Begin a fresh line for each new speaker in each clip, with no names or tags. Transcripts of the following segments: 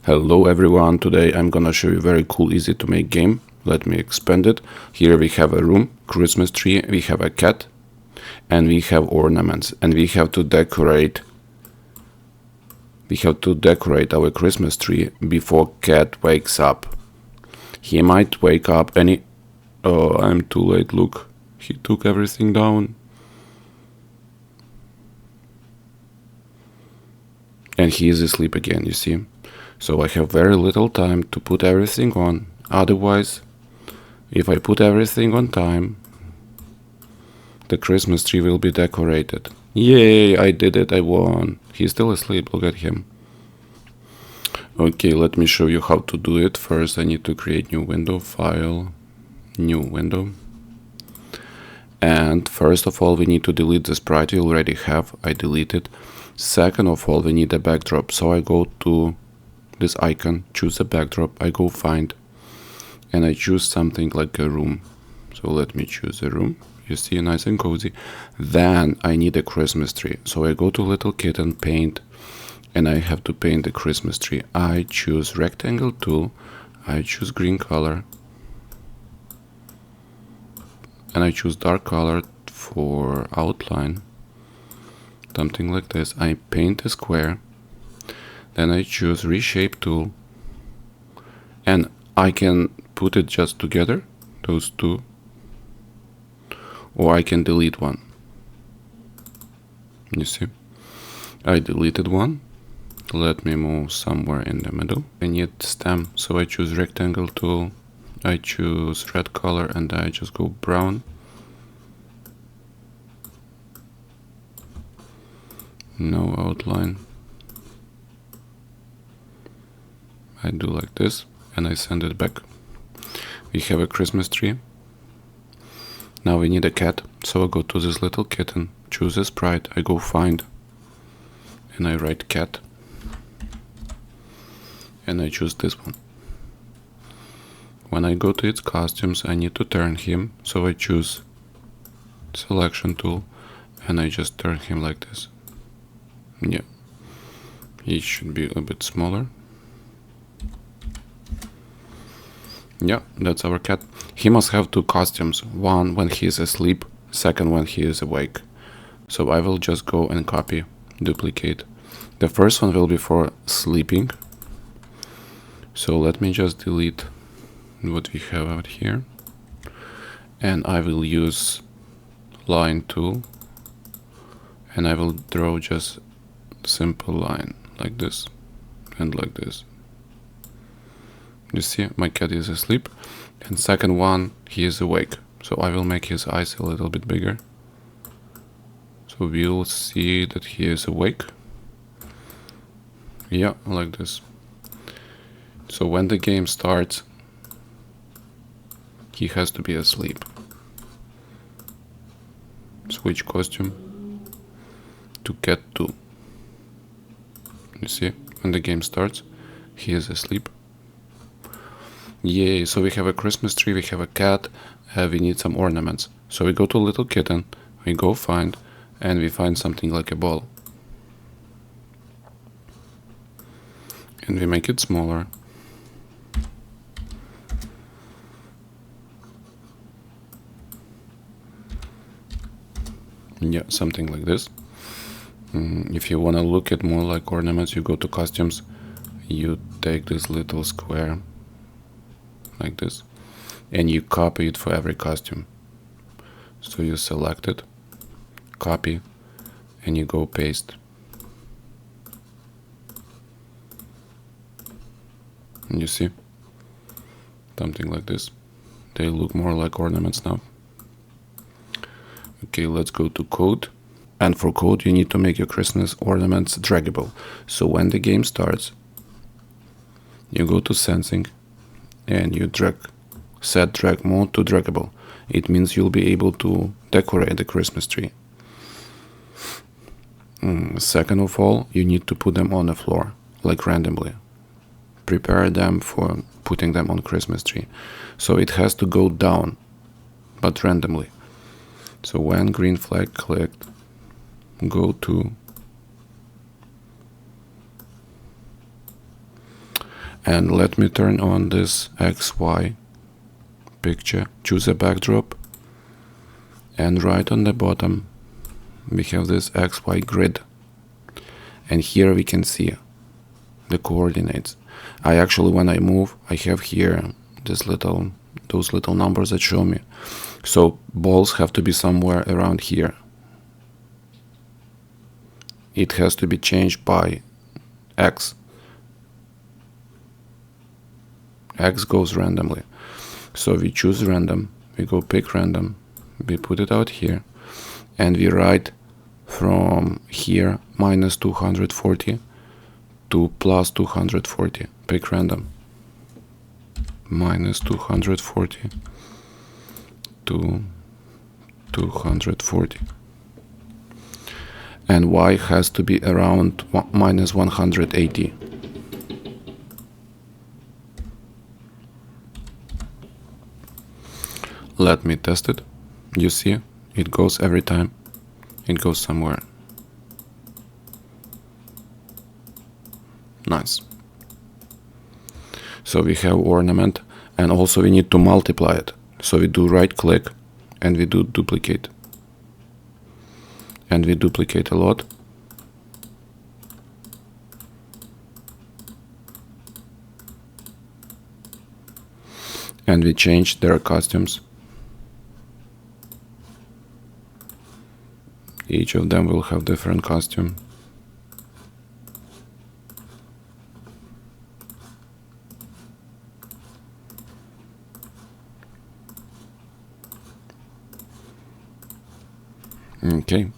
Hello everyone, today I'm gonna show you a very cool, easy to make game. Let me expand it. Here we have a room, Christmas tree, we have a cat, and we have ornaments, and we have to decorate our Christmas tree before cat wakes up. He might wake up any... Oh, I'm too late, look. He took everything down. And he is asleep again, you see. So I have very little time to put everything on. Otherwise, if I put everything on time, the Christmas tree will be decorated. Yay, I did it, I won. He's still asleep, look at him. Okay, let me show you how to do it. First, I need to create new window, file, new window. And first of all, we need to delete the sprite we already have. I deleted. Second of all, we need a backdrop. So I go to this icon, choose a backdrop, I go find, and I choose something like a room. So let me choose a room. You see, nice and cozy. Then I need a Christmas tree. So I go to little kitten, paint, and I have to paint the Christmas tree. I choose rectangle tool, I choose green color, and I choose dark color for outline, something like this. I paint a square. Then I choose reshape tool, and I can put it just together, those two, or I can delete one. You see, I deleted one. Let me move somewhere in the middle. I need stem, so I choose rectangle tool, I choose red color, and I just go brown. No outline. I do like this, and I send it back. We have a Christmas tree. Now we need a cat, so I go to this little kitten, choose a sprite, I go find, and I write cat, and I choose this one. When I go to its costumes, I need to turn him, so I choose selection tool, and I just turn him like this. Yeah, he should be a bit smaller. Yeah, that's our cat. He must have two costumes, one when he is asleep, second when he is awake. So I will just go and copy, duplicate. The first one will be for sleeping. So let me just delete what we have out here. And I will use line tool. And I will draw just simple line like this and like this. You see, my cat is asleep, and second one, he is awake. So I will make his eyes a little bit bigger. So we'll see that he is awake. Yeah, like this. So when the game starts, he has to be asleep. Switch costume to cat 2. You see, when the game starts, he is asleep. Yay, so we have a Christmas tree, we have a cat, we need some ornaments. So we go to little kitten, we go find, and we find something like a ball. And we make it smaller. Yeah, something like this. If you want to look at more like ornaments, you go to costumes, you take this little square like this, and you copy it for every costume. So you select it, copy, and you go paste. And you see, something like this. They look more like ornaments now. Okay, let's go to code. And for code, you need to make your Christmas ornaments draggable. So when the game starts, you go to sensing, and you set drag mode to draggable. It means you'll be able to decorate the Christmas tree. Second of all, you need to put them on the floor, like randomly. Prepare them for putting them on Christmas tree. So it has to go down, but randomly. So when green flag clicked, go to And let me turn on this XY picture, choose a backdrop, and right on the bottom we have this XY grid, and here we can see the coordinates. I actually, when I move, I have here those little numbers that show me. So balls have to be somewhere around here. It has to be changed by X. X goes randomly. So we choose random, we go pick random, we put it out here, and we write from here minus 240 to plus 240. Pick random. Minus 240 to 240. And Y has to be around minus 180. Let me test it. You see, it goes every time. It goes somewhere. Nice. So we have ornament, and also we need to multiply it. So we do right click and we do duplicate. And we duplicate a lot. And we change their costumes. Each of them will have different costume. Okay.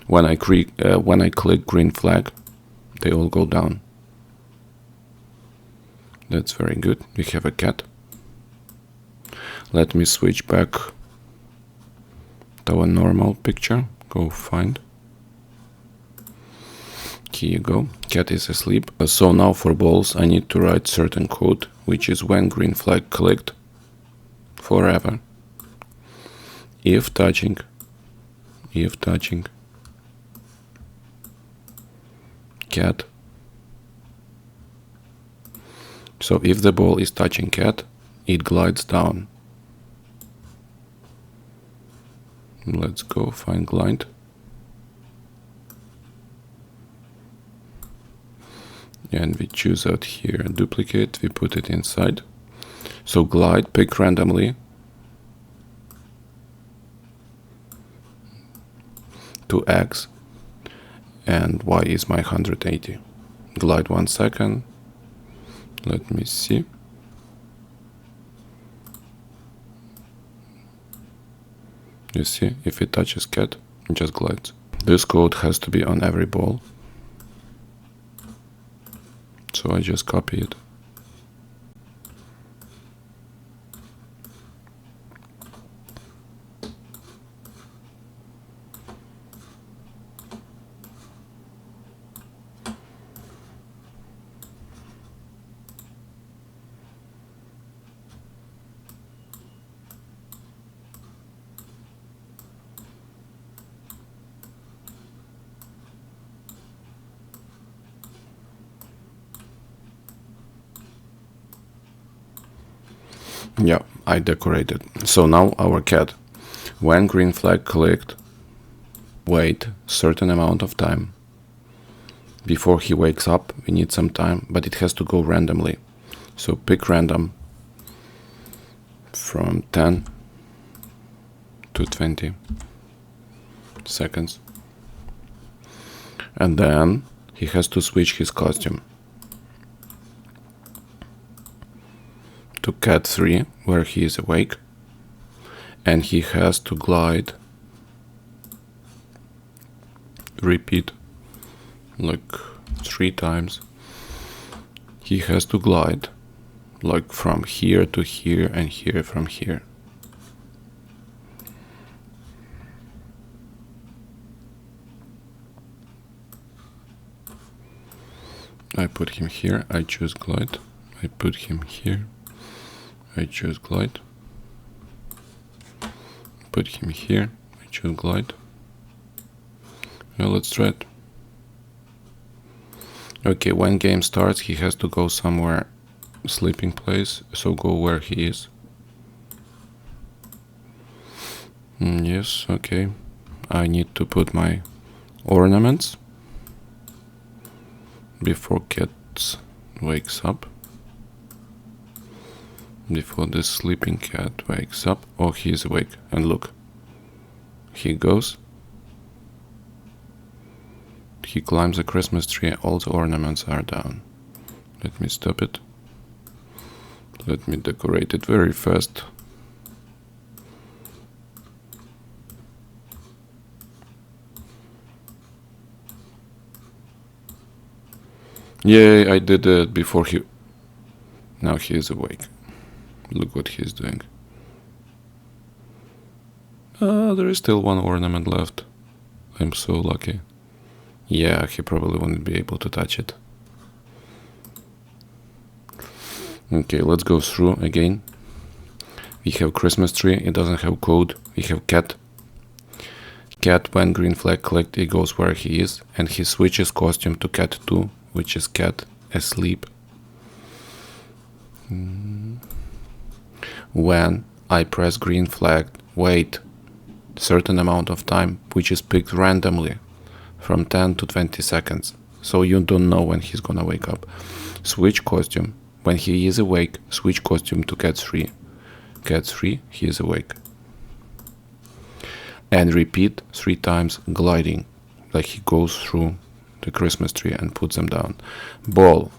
When I click green flag, they all go down. That's very good. We have a cat. Let me switch back to a normal picture. Go find. Here you go. Cat is asleep. So now for balls, I need to write certain code, which is when green flag clicked, forever. If touching, cat. So if the ball is touching cat, it glides down. Let's go find glide. And we choose out here duplicate, we put it inside. So glide, pick randomly to X, and Y is my 180. Glide 1 second. Let me see. You see, if it touches cat, it just glides. This code has to be on every ball. So I just copy it. Yeah, I decorated. So now our cat, when green flag clicked, wait certain amount of time. Before he wakes up, we need some time, but it has to go randomly. So pick random from 10 to 20 seconds. And then he has to switch his costume to cat 3, where he is awake, and he has to glide, repeat like 3 times. He has to glide like from here to here and here from here. I put him here, I choose glide. I put him here, I choose glide. Put him here, I choose glide. Well, let's try it. Okay, when game starts, he has to go somewhere sleeping place, so go where he is. Yes, okay. I need to put my ornaments before cat wakes up. Before the sleeping cat wakes up. Oh, he is awake. And look. He goes. He climbs the Christmas tree. All the ornaments are down. Let me stop it. Let me decorate it very fast. Yay, I did it before he... Now he is awake. Look what he's doing. There is still one ornament left. I'm so lucky. Yeah, he probably won't be able to touch it. Okay, let's go through again. We have Christmas tree, it doesn't have code. We have cat. Cat, when green flag clicked, he goes where he is, and he switches costume to cat 2, which is cat asleep. When I press green flag, wait certain amount of time, which is picked randomly from 10 to 20 seconds. So you don't know when he's gonna wake up. Switch costume. When he is awake, switch costume to cat 3. Cat 3, he is awake. And repeat 3 times gliding, like he goes through the Christmas tree and puts them down. Ball.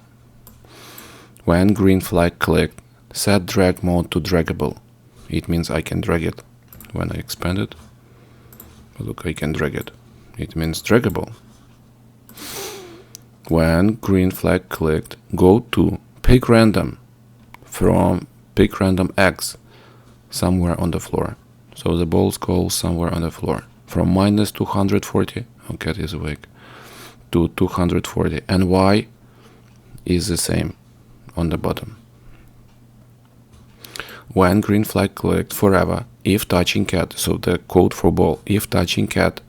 When green flag clicked, set drag mode to draggable. It means I can drag it. When I expand it, look, I can drag it. It means draggable. When green flag clicked, go to pick random from pick random X somewhere on the floor. So the balls go somewhere on the floor. From minus 240, oh, cat is awake, to 240. And Y is the same on the bottom. When green flag clicked, forever, if touching cat, so the code for ball, if touching cat,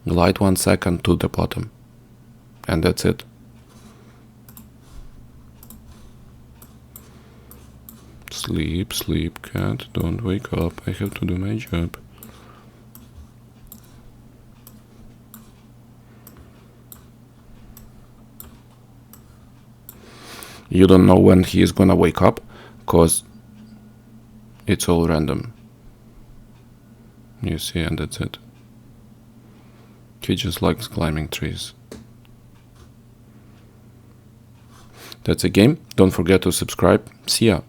glide 1 second to the bottom. And that's it. Sleep, sleep, cat, don't wake up, I have to do my job. You don't know when he is gonna wake up, cause it's all random. You see, and that's it. He just likes climbing trees. That's a game. Don't forget to subscribe. See ya.